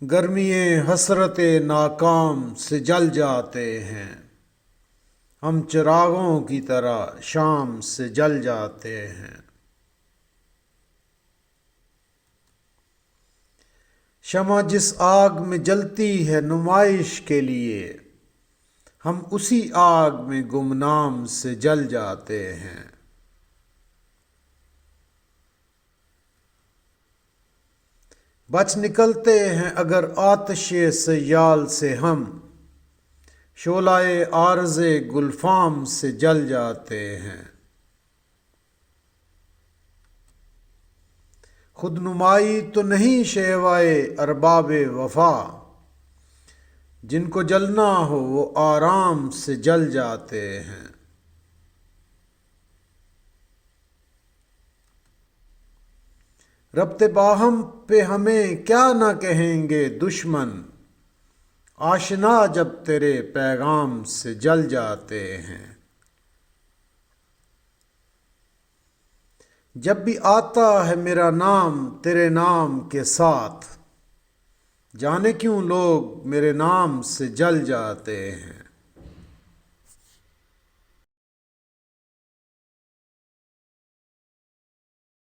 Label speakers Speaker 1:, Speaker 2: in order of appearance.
Speaker 1: گرمی حسرت ناکام سے جل جاتے ہیں، ہم چراغوں کی طرح شام سے جل جاتے ہیں۔ شمع جس آگ میں جلتی ہے نمائش کے لیے، ہم اسی آگ میں گمنام سے جل جاتے ہیں۔ بچ نکلتے ہیں اگر آتش سیال سے ہم، شعلہ عارض گلفام سے جل جاتے ہیں۔ خود نمائی تو نہیں شیوائے ارباب وفا، جن کو جلنا ہو وہ آرام سے جل جاتے ہیں۔ ربط باہم پہ ہمیں کیا نہ کہیں گے دشمن، آشنا جب تیرے پیغام سے جل جاتے ہیں۔ جب بھی آتا ہے میرا نام تیرے نام کے ساتھ، جانے کیوں لوگ میرے نام سے جل جاتے ہیں۔